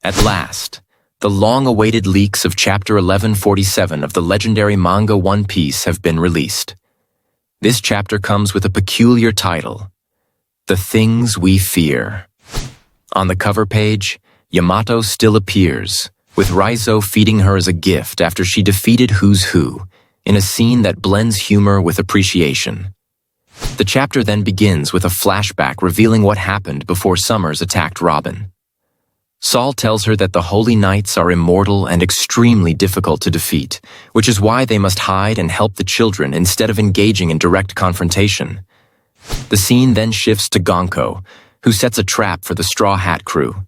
At last, the long-awaited leaks of Chapter 1147 of the legendary manga One Piece have been released. This chapter comes with a peculiar title, The Things We Fear. On the cover page, Yamato still appears, with Raizo feeding her as a gift after she defeated Who's Who, in a scene that blends humor with appreciation. The chapter then begins with a flashback revealing what happened before Summers attacked Robin. Saul tells her that the Holy Knights are immortal and extremely difficult to defeat, which is why they must hide and help the children instead of engaging in direct confrontation. The scene then shifts to Gonko, who sets a trap for the Straw Hat crew.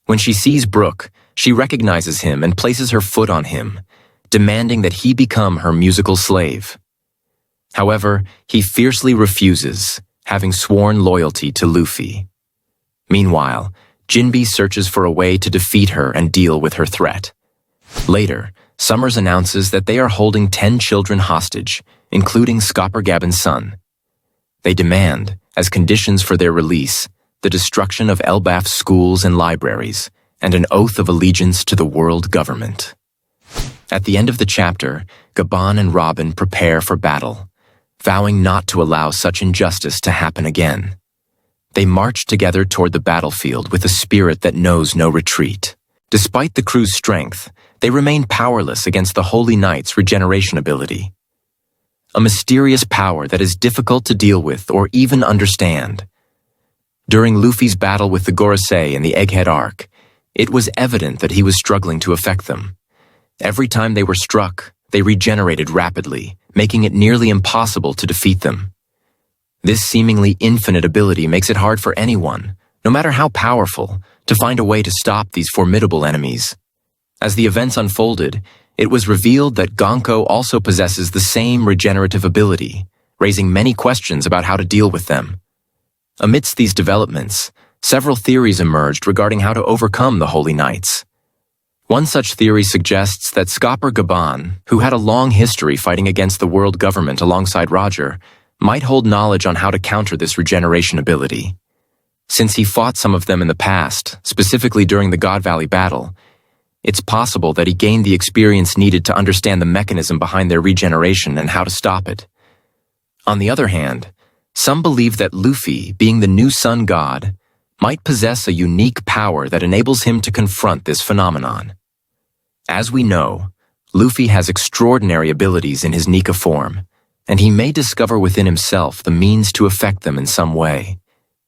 When she sees Brook, she recognizes him and places her foot on him, demanding that he become her musical slave. However, he fiercely refuses, having sworn loyalty to Luffy. Meanwhile, Jinbe searches for a way to defeat her and deal with her threat. Later, Summers announces that they are holding 10 children hostage, including Skoppergaben's son. They demand, as conditions for their release, the destruction of Elbaf's schools and libraries, and an oath of allegiance to the world government. At the end of the chapter, Gaban and Robin prepare for battle, vowing not to allow such injustice to happen again. They march together toward the battlefield with a spirit that knows no retreat. Despite the crew's strength, they remain powerless against the Holy Knight's regeneration ability. A mysterious power that is difficult to deal with or even understand. During Luffy's battle with the Gorosei in the Egghead arc, it was evident that he was struggling to affect them. Every time they were struck, they regenerated rapidly, making it nearly impossible to defeat them. This seemingly infinite ability makes it hard for anyone, no matter how powerful, to find a way to stop these formidable enemies. As the events unfolded, it was revealed that Gonko also possesses the same regenerative ability, raising many questions about how to deal with them. Amidst these developments, several theories emerged regarding how to overcome the Holy Knights. One such theory suggests that Skoppergaben, who had a long history fighting against the world government alongside Roger, might hold knowledge on how to counter this regeneration ability. Since he fought some of them in the past, specifically during the God Valley battle, it's possible that he gained the experience needed to understand the mechanism behind their regeneration and how to stop it. On the other hand, some believe that Luffy, being the new sun god, might possess a unique power that enables him to confront this phenomenon. As we know, Luffy has extraordinary abilities in his Nika form, and he may discover within himself the means to affect them in some way,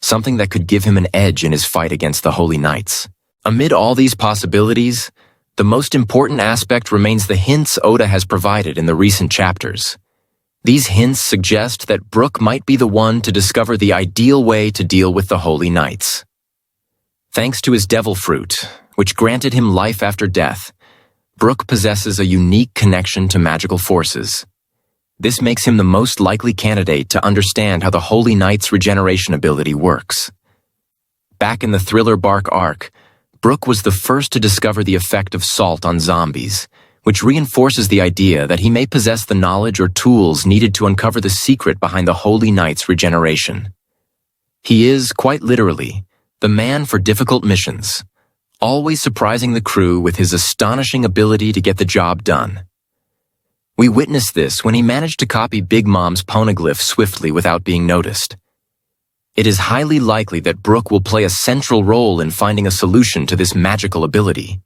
something that could give him an edge in his fight against the Holy Knights. Amid all these possibilities, the most important aspect remains the hints Oda has provided in the recent chapters. These hints suggest that Brook might be the one to discover the ideal way to deal with the Holy Knights. Thanks to his devil fruit, which granted him life after death, Brook possesses a unique connection to magical forces. This makes him the most likely candidate to understand how the Holy Knight's regeneration ability works. Back in the Thriller Bark arc, Brook was the first to discover the effect of salt on zombies, which reinforces the idea that he may possess the knowledge or tools needed to uncover the secret behind the Holy Knight's regeneration. He is, quite literally, the man for difficult missions, always surprising the crew with his astonishing ability to get the job done. We witnessed this when he managed to copy Big Mom's poneglyph swiftly without being noticed. It is highly likely that Brook will play a central role in finding a solution to this magical ability.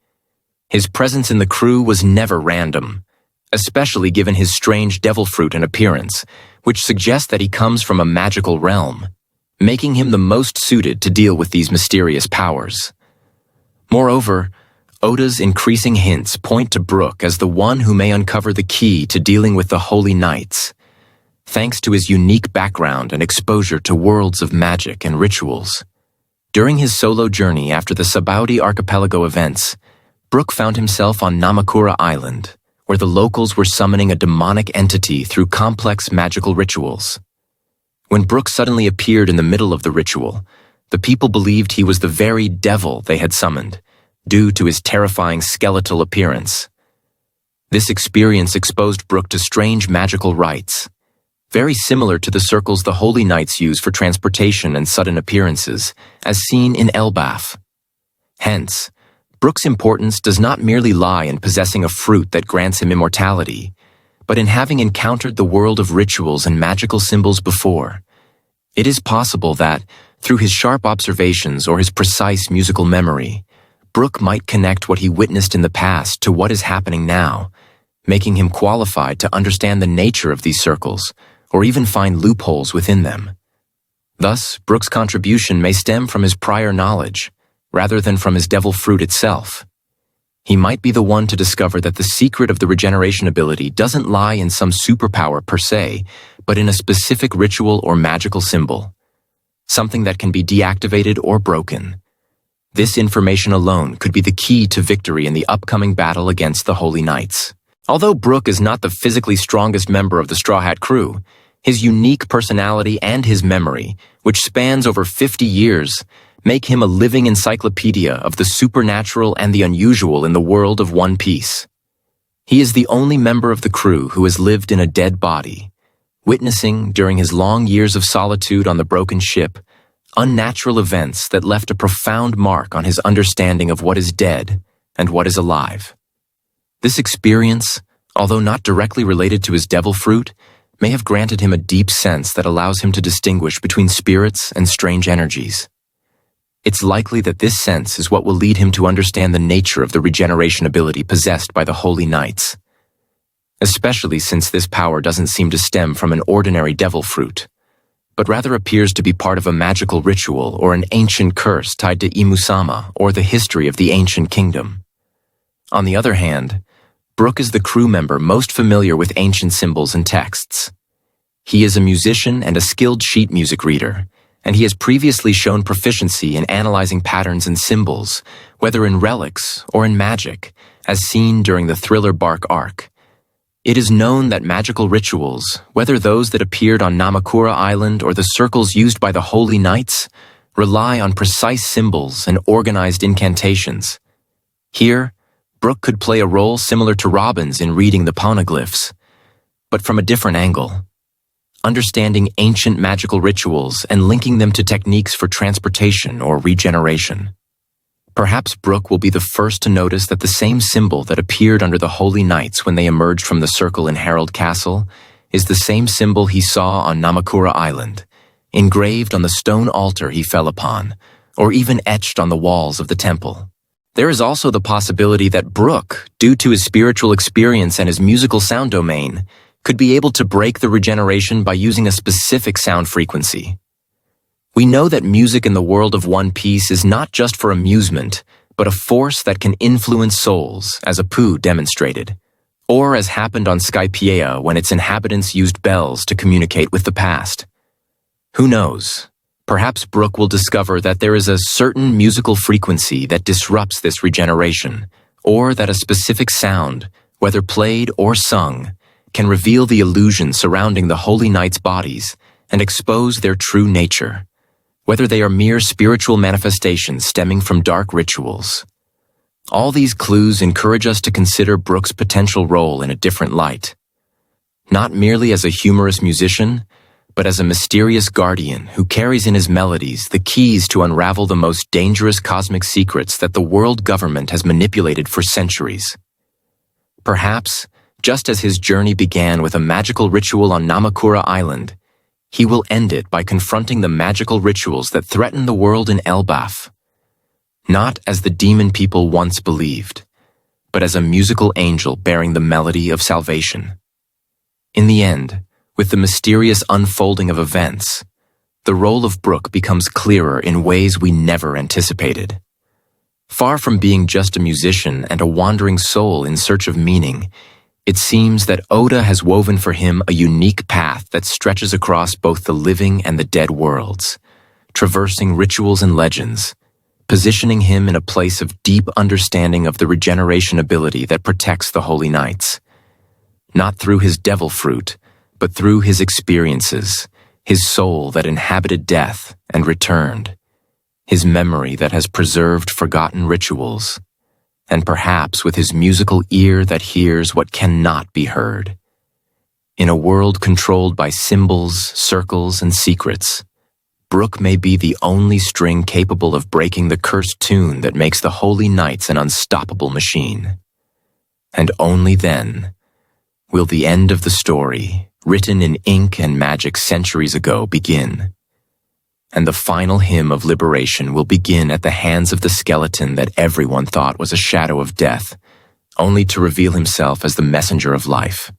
His presence in the crew was never random, especially given his strange devil fruit and appearance, which suggests that he comes from a magical realm, making him the most suited to deal with these mysterious powers. Moreover, Oda's increasing hints point to Brook as the one who may uncover the key to dealing with the Holy Knights, thanks to his unique background and exposure to worlds of magic and rituals. During his solo journey after the Sabaody archipelago events, Brook found himself on Namakura Island, where the locals were summoning a demonic entity through complex magical rituals. When Brook suddenly appeared in the middle of the ritual, the people believed he was the very devil they had summoned, due to his terrifying skeletal appearance. This experience exposed Brook to strange magical rites, very similar to the circles the Holy Knights use for transportation and sudden appearances, as seen in Elbaf. Hence, Brook's importance does not merely lie in possessing a fruit that grants him immortality, but in having encountered the world of rituals and magical symbols before. It is possible that, through his sharp observations or his precise musical memory, Brook might connect what he witnessed in the past to what is happening now, making him qualified to understand the nature of these circles, or even find loopholes within them. Thus, Brook's contribution may stem from his prior knowledge, rather than from his devil fruit itself. He might be the one to discover that the secret of the regeneration ability doesn't lie in some superpower per se, but in a specific ritual or magical symbol, something that can be deactivated or broken. This information alone could be the key to victory in the upcoming battle against the Holy Knights. Although Brook is not the physically strongest member of the Straw Hat crew, his unique personality and his memory, which spans over 50 years, make him a living encyclopedia of the supernatural and the unusual in the world of One Piece. He is the only member of the crew who has lived in a dead body, witnessing, during his long years of solitude on the broken ship, unnatural events that left a profound mark on his understanding of what is dead and what is alive. This experience, although not directly related to his devil fruit, may have granted him a deep sense that allows him to distinguish between spirits and strange energies. It's likely that this sense is what will lead him to understand the nature of the regeneration ability possessed by the Holy Knights, especially since this power doesn't seem to stem from an ordinary devil fruit, but rather appears to be part of a magical ritual or an ancient curse tied to Imusama or the history of the ancient kingdom. On the other hand, Brook is the crew member most familiar with ancient symbols and texts. He is a musician and a skilled sheet music reader, and he has previously shown proficiency in analyzing patterns and symbols, whether in relics or in magic, as seen during the Thriller Bark arc. It is known that magical rituals, whether those that appeared on Namakura Island or the circles used by the Holy Knights, rely on precise symbols and organized incantations. Here, Brook could play a role similar to Robin's in reading the poneglyphs, but from a different angle, understanding ancient magical rituals and linking them to techniques for transportation or regeneration. Perhaps Brook will be the first to notice that the same symbol that appeared under the Holy Knights when they emerged from the circle in Herald Castle is the same symbol he saw on Namakura Island, engraved on the stone altar he fell upon, or even etched on the walls of the temple. There is also the possibility that Brook, due to his spiritual experience and his musical sound domain, could be able to break the regeneration by using a specific sound frequency. We know that music in the world of One Piece is not just for amusement, but a force that can influence souls, as Apu demonstrated, or as happened on Skypiea when its inhabitants used bells to communicate with the past. Who knows? Perhaps Brook will discover that there is a certain musical frequency that disrupts this regeneration, or that a specific sound, whether played or sung, can reveal the illusion surrounding the Holy Knights' bodies and expose their true nature, whether they are mere spiritual manifestations stemming from dark rituals. All these clues encourage us to consider Brook's potential role in a different light, not merely as a humorous musician, but as a mysterious guardian who carries in his melodies the keys to unravel the most dangerous cosmic secrets that the world government has manipulated for centuries. Perhaps, just as his journey began with a magical ritual on Namakura Island, he will end it by confronting the magical rituals that threaten the world in Elbaf, not as the demon people once believed, but as a musical angel bearing the melody of salvation. In the end, with the mysterious unfolding of events, the role of Brook becomes clearer in ways we never anticipated. Far from being just a musician and a wandering soul in search of meaning, it seems that Oda has woven for him a unique path that stretches across both the living and the dead worlds, traversing rituals and legends, positioning him in a place of deep understanding of the regeneration ability that protects the Holy Knights. Not through his devil fruit, but through his experiences, his soul that inhabited death and returned, his memory that has preserved forgotten rituals, and perhaps with his musical ear that hears what cannot be heard. In a world controlled by symbols, circles, and secrets, Brook may be the only string capable of breaking the cursed tune that makes the holy knights an unstoppable machine. And only then will the end of the story, written in ink and magic centuries ago, begin. And the final hymn of liberation will begin at the hands of the skeleton that everyone thought was a shadow of death, only to reveal himself as the messenger of life.